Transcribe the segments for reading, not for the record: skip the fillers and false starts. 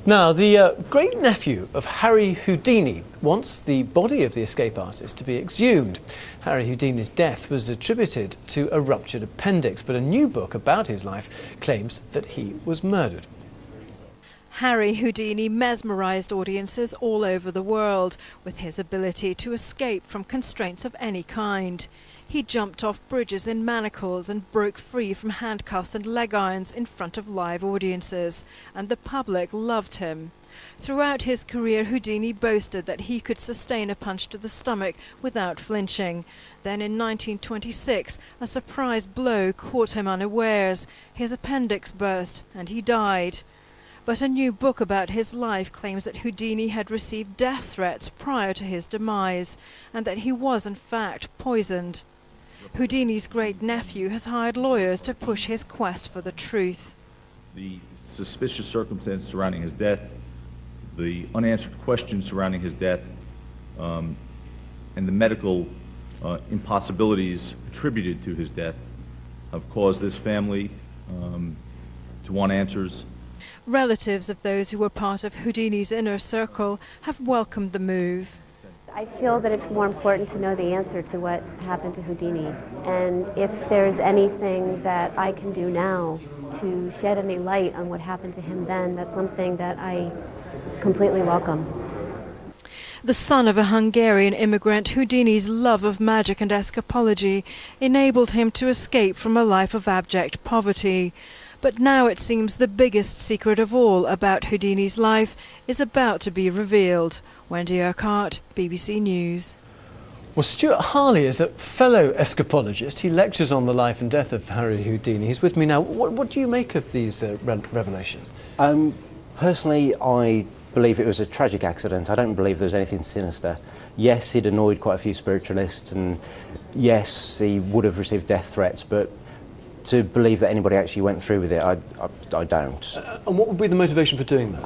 Now, the great-nephew of Harry Houdini wants the body of the escape artist to be exhumed. Harry Houdini's death was attributed to a ruptured appendix, but a new book about his life claims that he was murdered. Harry Houdini mesmerised audiences all over the world with his ability to escape from constraints of any kind. He jumped off bridges in manacles and broke free from handcuffs and leg irons in front of live audiences, and the public loved him. Throughout his career, Houdini boasted that he could sustain a punch to the stomach without flinching. Then in 1926, a surprise blow caught him unawares. His appendix burst and he died. But a new book about his life claims that Houdini had received death threats prior to his demise, and that he was in fact poisoned. Houdini's great-nephew has hired lawyers to push his quest for the truth. The suspicious circumstances surrounding his death, the unanswered questions surrounding his death, and the medical impossibilities attributed to his death have caused this family to want answers. Relatives of those who were part of Houdini's inner circle have welcomed the move. I feel that it's more important to know the answer to what happened to Houdini, and if there's anything that I can do now to shed any light on what happened to him then, that's something that I completely welcome. The son of a Hungarian immigrant, Houdini's love of magic and escapology enabled him to escape from a life of abject poverty. But now it seems the biggest secret of all about Houdini's life is about to be revealed. Wendy Urquhart, BBC News. Well, Stuart Harley is a fellow escapologist. He lectures on the life and death of Harry Houdini. He's with me now. What do you make of these revelations? Personally, I believe it was a tragic accident. I don't believe there's anything sinister. Yes, he'd annoyed quite a few spiritualists, and yes, he would have received death threats, but to believe that anybody actually went through with it, I don't. And what would be the motivation for doing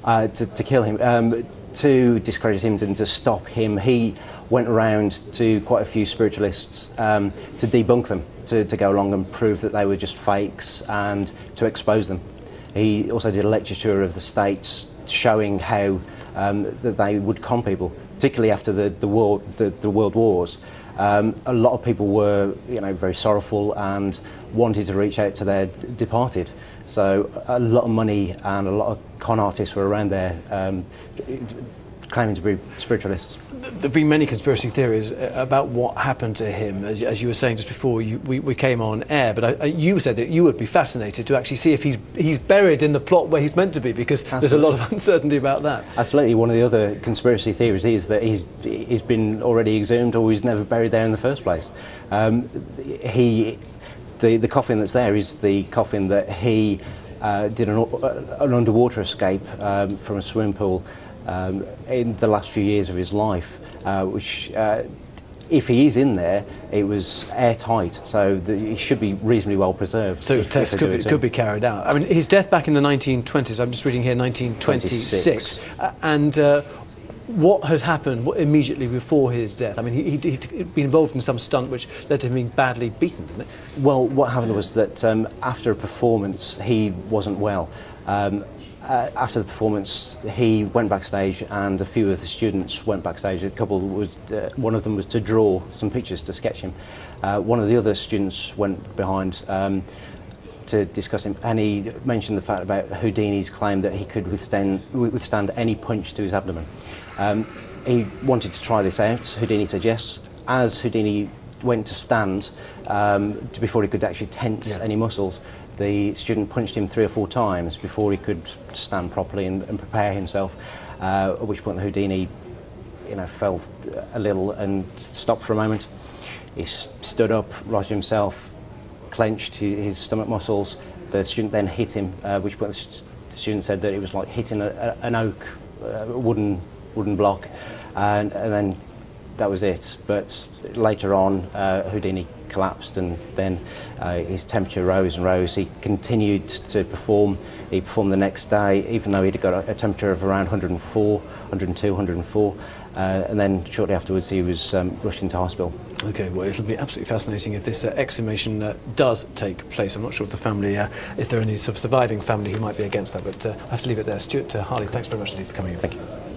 that? To kill him, to discredit him and to stop him. He went around to quite a few spiritualists to debunk them, to go along and prove that they were just fakes and to expose them. He also did a lecture tour of the States showing how that they would con people, particularly after the world wars. A lot of people were, very sorrowful and wanted to reach out to their departed. So a lot of money and a lot of con artists were around there claiming to be spiritualists. There have been many conspiracy theories about what happened to him, as you were saying just before we came on air, but you said that you would be fascinated to actually see if he's buried in the plot where he's meant to be, because There's a lot of uncertainty about that. Absolutely. One of the other conspiracy theories is that he's been already exhumed, or he's never buried there in the first place. The coffin that's there is the coffin that he did an underwater escape from a swimming pool in the last few years of his life, which, if he is in there, it was airtight, so he should be reasonably well preserved. So tests could be carried out. I mean, his death back in the 1920s, I'm just reading here, 1926, and what has happened immediately before his death? I mean, he'd been involved in some stunt which led to him being badly beaten, didn't it? Well, what happened was that after a performance, he wasn't well. After the performance, he went backstage, and a few of the students went backstage. One of them was to draw some pictures to sketch him. One of the other students went behind to discuss him, and he mentioned the fact about Houdini's claim that he could withstand any punch to his abdomen. He wanted to try this out. Houdini said yes. As Houdini went to stand, before he could actually tense any muscles, the student punched him 3 or 4 times before he could stand properly and prepare himself, at which point Houdini fell a little and stopped for a moment. He stood up, righted himself, clenched his stomach muscles. The student then hit him, at which point the student said that it was like hitting an oak, wooden block, and then that was it. But later on, Houdini collapsed, and then his temperature rose and rose. He continued to perform. He performed the next day, even though he'd got a temperature of around 104, 102, 104, and then shortly afterwards he was rushed into hospital. Okay, well, it'll be absolutely fascinating if this exhumation does take place. I'm not sure if the family, if there are any sort of surviving family who might be against that, but I have to leave it there. Stuart Harley, thanks very much indeed for coming in. Thank you.